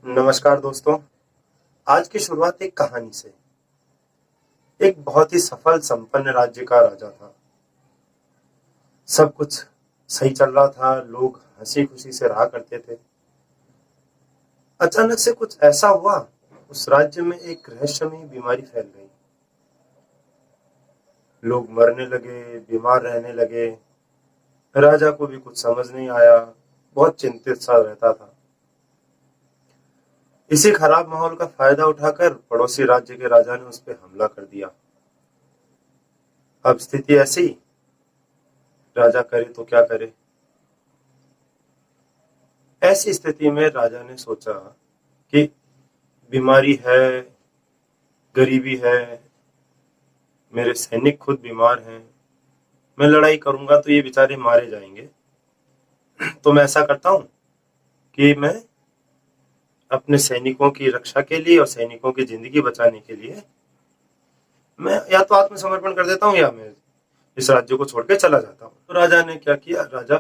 नमस्कार दोस्तों। आज की शुरुआत एक कहानी से। एक बहुत ही सफल संपन्न राज्य का राजा था। सब कुछ सही चल रहा था, लोग हंसी खुशी से रहा करते थे। अचानक से कुछ ऐसा हुआ, उस राज्य में एक रहस्यमयी बीमारी फैल गई। लोग मरने लगे, बीमार रहने लगे। राजा को भी कुछ समझ नहीं आया, बहुत चिंतित सा रहता था। इसी खराब माहौल का फायदा उठाकर पड़ोसी राज्य के राजा ने उस पर हमला कर दिया। अब स्थिति ऐसी, राजा करे तो क्या करे। ऐसी स्थिति में राजा ने सोचा कि बीमारी है, गरीबी है, मेरे सैनिक खुद बीमार हैं, मैं लड़ाई करूंगा तो ये बेचारे मारे जाएंगे। तो मैं ऐसा करता हूं कि मैं अपने सैनिकों की रक्षा के लिए और सैनिकों की जिंदगी बचाने के लिए मैं या तो आत्मसमर्पण कर देता हूं या मैं इस राज्य को छोड़कर चला जाता हूं। तो राजा ने क्या किया, राजा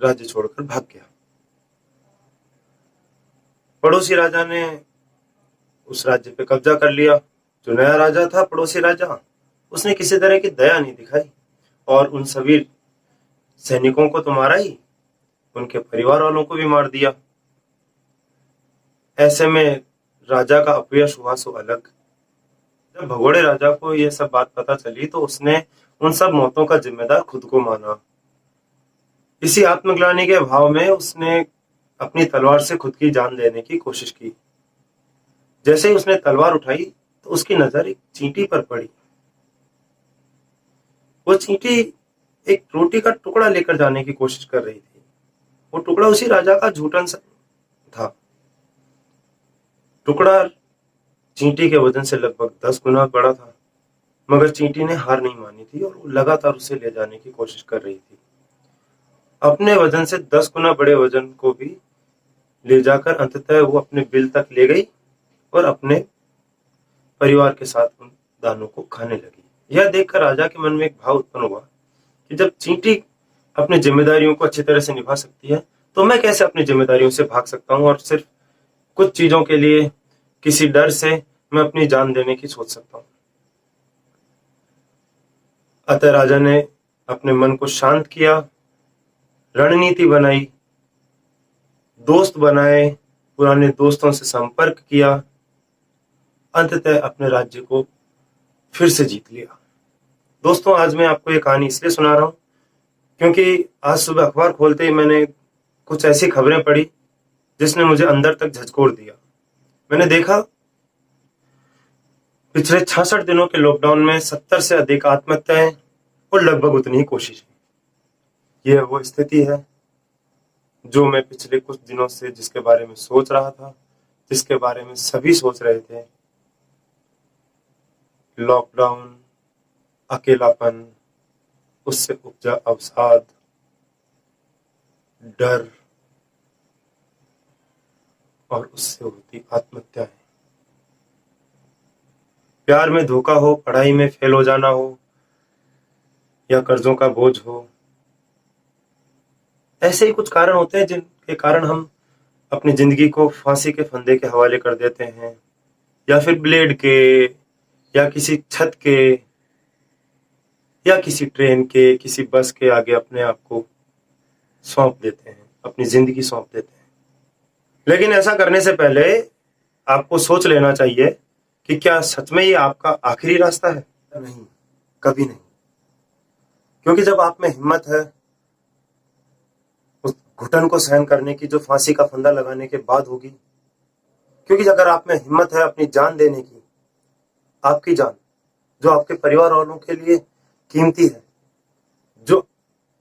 राज्य छोड़कर भाग गया। पड़ोसी राजा ने उस राज्य पे कब्जा कर लिया। जो नया राजा था, पड़ोसी राजा, उसने किसी तरह की दया नहीं दिखाई और उन सभी सैनिकों को तो मारा ही, उनके परिवार वालों को भी मार दिया। ऐसे में राजा का अपयश हुआ सो अलग। जब भगोड़े राजा को यह सब बात पता चली तो उसने उन सब मौतों का जिम्मेदार खुद को माना। इसी आत्मग्लानि के भाव में उसने अपनी तलवार से खुद की जान लेने की कोशिश की। जैसे ही उसने तलवार उठाई तो उसकी नजर एक चींटी पर पड़ी। वो चींटी एक रोटी का टुकड़ा लेकर जाने की कोशिश कर रही थी। वो टुकड़ा उसी राजा का जूठन था। टुकड़ा चींटी के वजन से लगभग 10 गुना बड़ा था, मगर चींटी ने हार नहीं मानी थी और वो लगातार उसे ले जाने की कोशिश कर रही थी। अपने वजन से 10 गुना बड़े वजन को भी ले जाकर अंततः वो अपने बिल तक ले गई और अपने परिवार के साथ उन दानों को खाने लगी। यह देखकर राजा के मन में एक भाव उत्पन्न हुआ कि जब चींटी अपनी जिम्मेदारियों को अच्छी तरह से निभा सकती है तो मैं कैसे अपनी जिम्मेदारियों से भाग सकता हूँ और सिर्फ कुछ चीजों के लिए किसी डर से मैं अपनी जान देने की सोच सकता हूँ। अतः राजा ने अपने मन को शांत किया, रणनीति बनाई, दोस्त बनाए, पुराने दोस्तों से संपर्क किया, अंततः अपने राज्य को फिर से जीत लिया। दोस्तों, आज मैं आपको ये कहानी इसलिए सुना रहा हूं क्योंकि आज सुबह अखबार खोलते ही मैंने कुछ ऐसी खबरें पढ़ी जिसने मुझे अंदर तक झकझोर दिया। मैंने देखा पिछले 66 दिनों के लॉकडाउन में 70 से अधिक आत्महत्याएं और लगभग उतनी ही कोशिशें। यह वो स्थिति है जो मैं पिछले कुछ दिनों से जिसके बारे में सोच रहा था, जिसके बारे में सभी सोच रहे थे। लॉकडाउन, अकेलापन, उससे उपजा अवसाद, डर और उससे होती आत्महत्याएं। प्यार में धोखा हो, पढ़ाई में फेल हो जाना हो या कर्जों का बोझ हो, ऐसे ही कुछ कारण होते हैं जिनके कारण हम अपनी जिंदगी को फांसी के फंदे के हवाले कर देते हैं, या फिर ब्लेड के, या किसी छत के, या किसी ट्रेन के, किसी बस के आगे अपने आप को सौंप देते हैं, अपनी जिंदगी सौंप देते हैं। लेकिन ऐसा करने से पहले आपको सोच लेना चाहिए कि क्या सच में ये आपका आखिरी रास्ता है? नहीं, कभी नहीं। क्योंकि जब आप में हिम्मत है उस घुटन को सहन करने की जो फांसी का फंदा लगाने के बाद होगी, क्योंकि अगर आप में हिम्मत है अपनी जान देने की, आपकी जान जो आपके परिवार वालों के लिए कीमती है, जो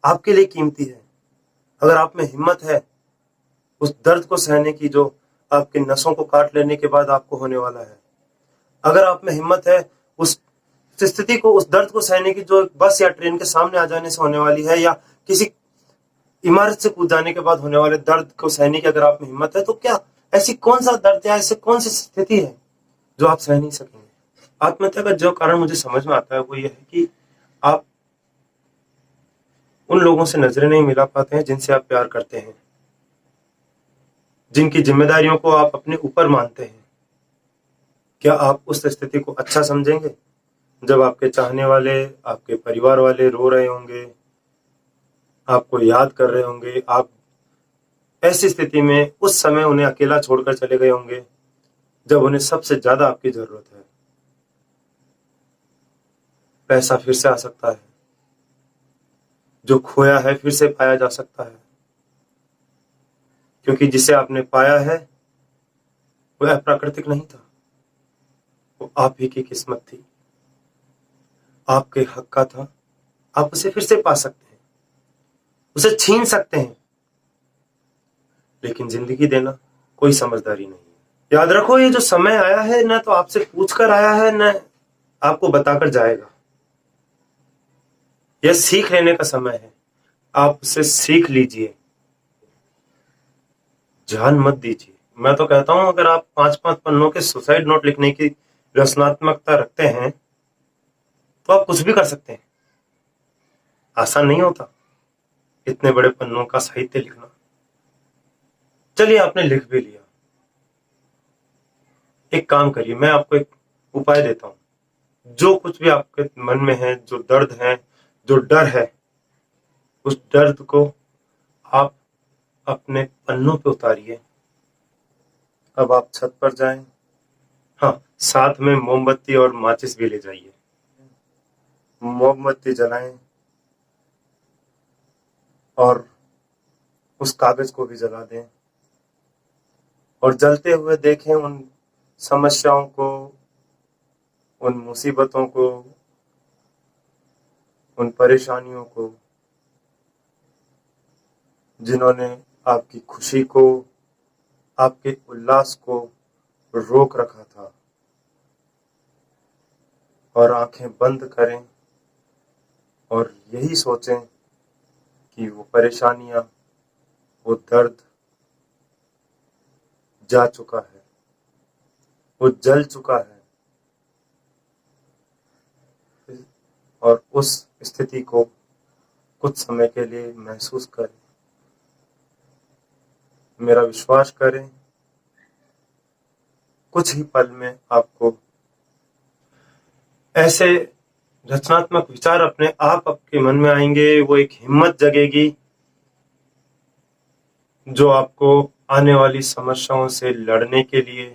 आपके लिए कीमती है, अगर आप में हिम्मत है उस दर्द को सहने की जो आपके नसों को काट लेने के बाद आपको होने वाला है, अगर आप में हिम्मत है उस स्थिति को, उस दर्द को सहने की जो बस या ट्रेन के सामने आ जाने से होने वाली है, या किसी इमारत से कूद जाने के बाद होने वाले दर्द को सहने की अगर आप में हिम्मत है, तो क्या ऐसी कौन सा दर्द या ऐसी कौन सी स्थिति है जो आप सह नहीं सकेंगे? आत्महत्या का जो कारण मुझे समझ में आता है वो ये है कि आप उन लोगों से नजरें नहीं मिला पाते हैं जिनसे आप प्यार करते हैं, जिनकी जिम्मेदारियों को आप अपने ऊपर मानते हैं, क्या आप उस स्थिति को अच्छा समझेंगे जब आपके चाहने वाले, आपके परिवार वाले रो रहे होंगे, आपको याद कर रहे होंगे, आप ऐसी स्थिति में उस समय उन्हें अकेला छोड़कर चले गए होंगे जब उन्हें सबसे ज्यादा आपकी जरूरत है। पैसा फिर से आ सकता है, जो खोया है फिर से पाया जा सकता है, क्योंकि जिसे आपने पाया है वह अप्राकृतिक नहीं था, वो आप ही की किस्मत थी, आपके हक का था। आप उसे फिर से पा सकते हैं, उसे छीन सकते हैं, लेकिन जिंदगी देना कोई समझदारी नहीं है। याद रखो, ये जो समय आया है ना तो आपसे पूछकर आया है, ना आपको बताकर जाएगा। यह सीख लेने का समय है, आप उसे सीख लीजिए, जान मत दीजिए। मैं तो कहता हूं, अगर आप 5-5 पन्नों के सुसाइड नोट लिखने की रचनात्मकता रखते हैं तो आप कुछ भी कर सकते हैं। आसान नहीं होता इतने बड़े पन्नों का साहित्य लिखना। चलिए, आपने लिख भी लिया, एक काम करिए, मैं आपको एक उपाय देता हूं। जो कुछ भी आपके मन में है, जो दर्द है, जो डर है, उस दर्द को आप अपने पन्नों पे उतारिए। अब आप छत पर जाएं, हाँ, साथ में मोमबत्ती और माचिस भी ले जाइए। मोमबत्ती जलाएं और उस कागज को भी जला दें, और जलते हुए देखें उन समस्याओं को, उन मुसीबतों को, उन परेशानियों को जिन्होंने आपकी खुशी को, आपके उल्लास को रोक रखा था। और आंखें बंद करें और यही सोचें कि वो परेशानियां, वो दर्द जा चुका है, वो जल चुका है, और उस स्थिति को कुछ समय के लिए महसूस करें। मेरा विश्वास करें, कुछ ही पल में आपको ऐसे रचनात्मक विचार अपने आप आपके मन में आएंगे। वो एक हिम्मत जगेगी जो आपको आने वाली समस्याओं से लड़ने के लिए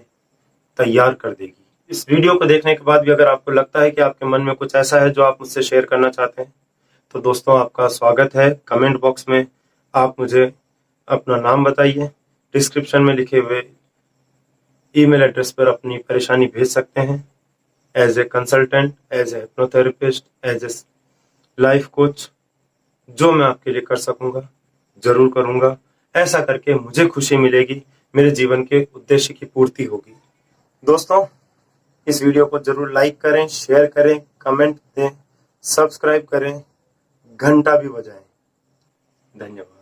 तैयार कर देगी। इस वीडियो को देखने के बाद भी अगर आपको लगता है कि आपके मन में कुछ ऐसा है जो आप मुझसे शेयर करना चाहते हैं, तो दोस्तों, आपका स्वागत है। कमेंट बॉक्स में आप मुझे अपना नाम बताइए। डिस्क्रिप्शन में लिखे हुए ईमेल एड्रेस पर अपनी परेशानी भेज सकते हैं। As a consultant, as a hypnotherapist, as a life coach, जो मैं आपके लिए कर सकूंगा जरूर करूंगा। ऐसा करके मुझे खुशी मिलेगी, मेरे जीवन के उद्देश्य की पूर्ति होगी। दोस्तों, इस वीडियो को जरूर लाइक करें, शेयर करें, कमेंट दें, सब्सक्राइब करें, घंटा भी बजाएं। धन्यवाद।